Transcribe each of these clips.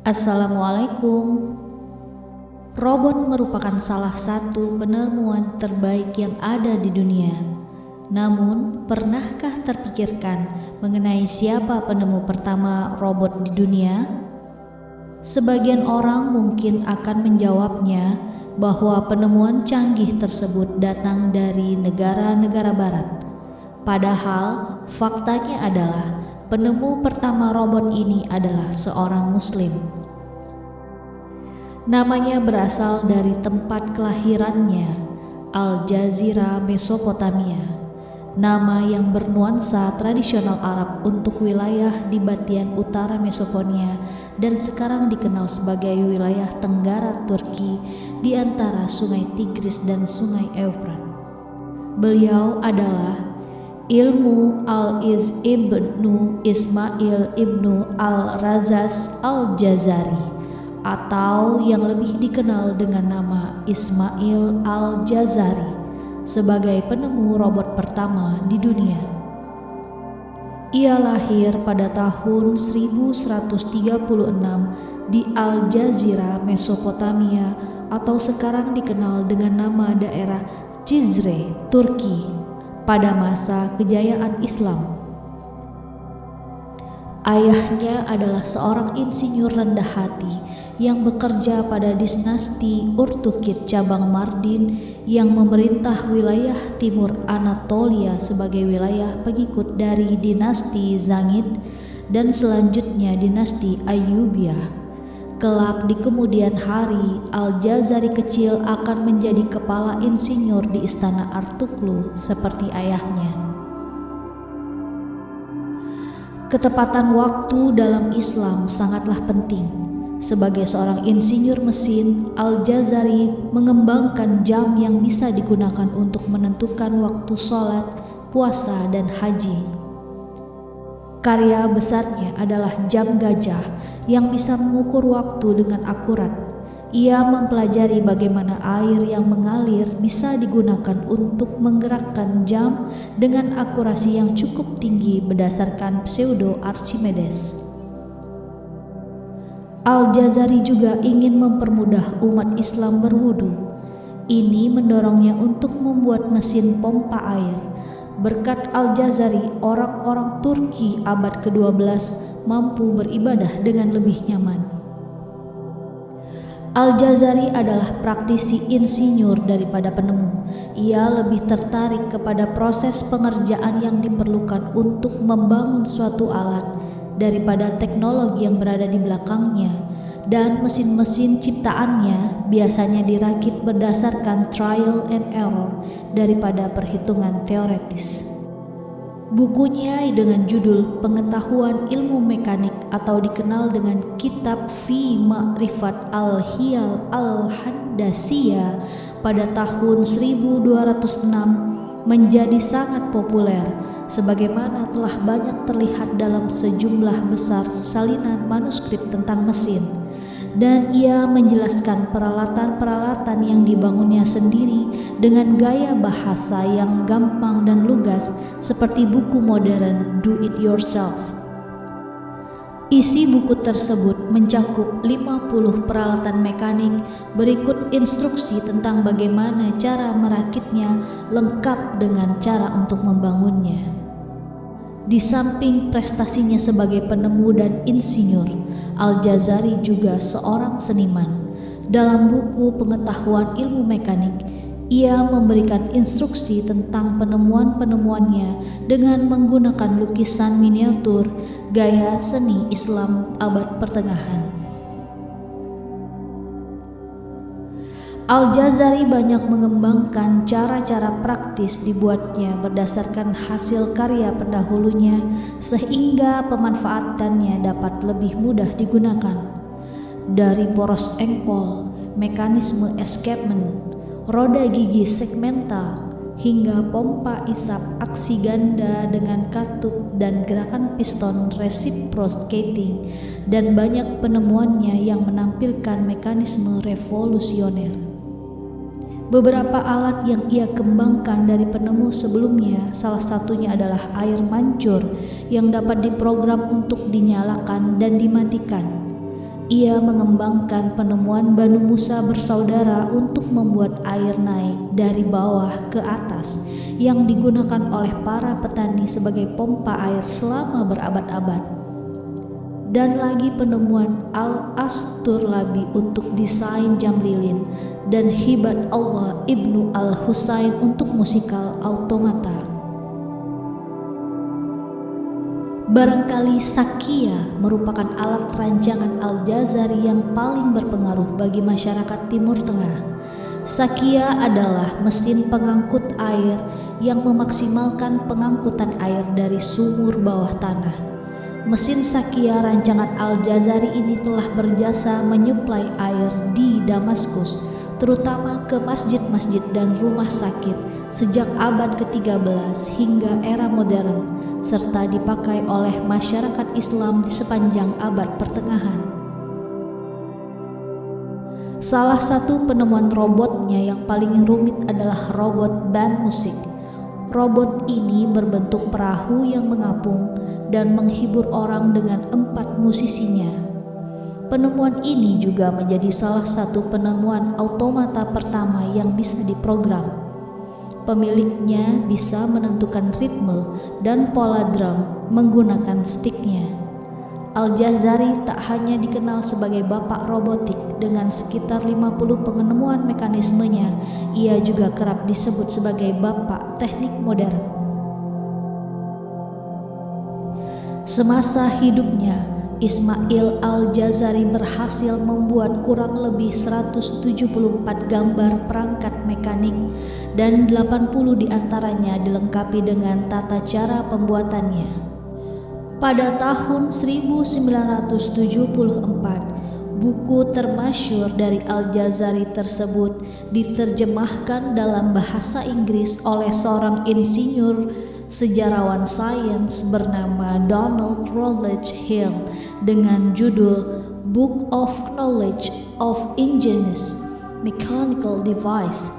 Assalamualaikum. Robot merupakan salah satu penemuan terbaik yang ada di dunia. Namun, pernahkah terpikirkan mengenai siapa penemu pertama robot di dunia? Sebagian orang mungkin akan menjawabnya bahwa penemuan canggih tersebut datang dari negara-negara barat. Padahal, faktanya adalah penemu pertama robot ini adalah seorang Muslim. Namanya berasal dari tempat kelahirannya, Al-Jazirah, Mesopotamia, nama yang bernuansa tradisional Arab untuk wilayah di bagian utara Mesopotamia dan sekarang dikenal sebagai wilayah tenggara Turki di antara Sungai Tigris dan Sungai Efrat. Beliau adalah Ilmu al-Iz ibnu Ismail ibnu al-Razaz al-Jazari, atau yang lebih dikenal dengan nama Ismail al-Jazari sebagai penemu robot pertama di dunia. Ia lahir pada tahun 1136 di Al-Jazirah, Mesopotamia, atau sekarang dikenal dengan nama daerah Cizre, Turki, pada masa kejayaan Islam. Ayahnya adalah seorang insinyur rendah hati yang bekerja pada dinasti Urtukid cabang Mardin yang memerintah wilayah timur Anatolia sebagai wilayah pengikut dari dinasti Zangid dan selanjutnya dinasti Ayyubiyah. Kelak di kemudian hari, Al-Jazari kecil akan menjadi kepala insinyur di istana Artuklu seperti ayahnya. Ketepatan waktu dalam Islam sangatlah penting. Sebagai seorang insinyur mesin, Al-Jazari mengembangkan jam yang bisa digunakan untuk menentukan waktu sholat, puasa, dan haji. Karya besarnya adalah jam gajah yang bisa mengukur waktu dengan akurat. Ia mempelajari bagaimana air yang mengalir bisa digunakan untuk menggerakkan jam dengan akurasi yang cukup tinggi berdasarkan pseudo Archimedes. Al-Jazari juga ingin mempermudah umat Islam berwudu. Ini mendorongnya untuk membuat mesin pompa air. Berkat Al-Jazari, orang-orang Turki abad ke-12 mampu beribadah dengan lebih nyaman. Al-Jazari adalah praktisi insinyur daripada penemu. Ia lebih tertarik kepada proses pengerjaan yang diperlukan untuk membangun suatu alat daripada teknologi yang berada di belakangnya, dan mesin-mesin ciptaannya biasanya dirakit berdasarkan trial and error daripada perhitungan teoretis. Bukunya dengan judul Pengetahuan Ilmu Mekanik atau dikenal dengan Kitab Fi Ma'rifat Al-Hiyal Al-Handasiyah pada tahun 1206 menjadi sangat populer sebagaimana telah banyak terlihat dalam sejumlah besar salinan manuskrip tentang mesin. Dan ia menjelaskan peralatan-peralatan yang dibangunnya sendiri dengan gaya bahasa yang gampang dan lugas seperti buku modern Do It Yourself. Isi buku tersebut mencakup 50 peralatan mekanik, berikut instruksi tentang bagaimana cara merakitnya lengkap dengan cara untuk membangunnya. Di samping prestasinya sebagai penemu dan insinyur, Al-Jazari juga seorang seniman. Dalam buku Pengetahuan Ilmu Mekanik, ia memberikan instruksi tentang penemuan-penemuannya dengan menggunakan lukisan miniatur gaya seni Islam abad pertengahan. Al-Jazari banyak mengembangkan cara-cara praktis dibuatnya berdasarkan hasil karya pendahulunya sehingga pemanfaatannya dapat lebih mudah digunakan. Dari poros engkol, mekanisme escapement, roda gigi segmental, hingga pompa isap aksi ganda dengan katup dan gerakan piston reciprocating, dan banyak penemuannya yang menampilkan mekanisme revolusioner. Beberapa alat yang ia kembangkan dari penemu sebelumnya, salah satunya adalah air mancur yang dapat diprogram untuk dinyalakan dan dimatikan. ia mengembangkan penemuan Banu Musa bersaudara untuk membuat air naik dari bawah ke atas yang digunakan oleh para petani sebagai pompa air selama berabad-abad. Dan lagi penemuan Al-Asturlabi untuk desain jam lilin dan hibat Allah Ibnu Al-Husain untuk musikal automata. Barangkali Sakia merupakan alat rancangan Al-Jazari yang paling berpengaruh bagi masyarakat Timur Tengah. Sakia adalah mesin pengangkut air yang memaksimalkan pengangkutan air dari sumur bawah tanah. Mesin Sakia rancangan Al-Jazari ini telah berjasa menyuplai air di Damaskus, terutama ke masjid-masjid dan rumah sakit sejak abad ke-13 hingga era modern, serta dipakai oleh masyarakat Islam di sepanjang abad pertengahan. Salah satu penemuan robotnya yang paling rumit adalah robot band musik. Robot ini berbentuk perahu yang mengapung dan menghibur orang dengan 4 musisinya. Penemuan ini juga menjadi salah satu penemuan automata pertama yang bisa diprogram. Pemiliknya bisa menentukan ritme dan pola drum menggunakan sticknya. Al-Jazari tak hanya dikenal sebagai bapak robotik dengan sekitar 50 penemuan mekanismenya, ia juga kerap disebut sebagai bapak teknik modern. Semasa hidupnya, Ismail Al-Jazari berhasil membuat kurang lebih 174 gambar perangkat mekanik dan 80 diantaranya dilengkapi dengan tata cara pembuatannya. Pada tahun 1974, buku termasyhur dari Al-Jazari tersebut diterjemahkan dalam bahasa Inggris oleh seorang insinyur sejarawan sains bernama Donald Routledge Hill dengan judul Book of Knowledge of Ingenious Mechanical Device.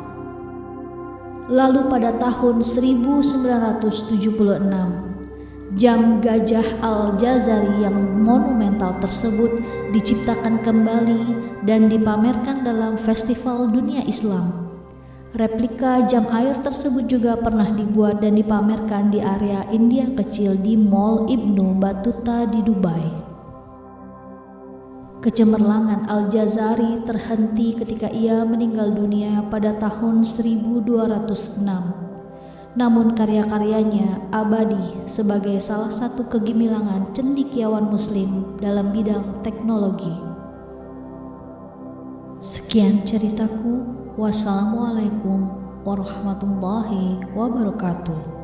Lalu pada tahun 1976, jam gajah Al-Jazari yang monumental tersebut diciptakan kembali dan dipamerkan dalam Festival Dunia Islam. Replika jam air tersebut juga pernah dibuat dan dipamerkan di area India kecil di Mall Ibnu Battuta di Dubai. Kecemerlangan Al-Jazari terhenti ketika ia meninggal dunia pada tahun 1206. Namun karya-karyanya abadi sebagai salah satu kegemilangan cendekiawan muslim dalam bidang teknologi. Sekian ceritaku. Wassalamualaikum warahmatullahi wabarakatuh.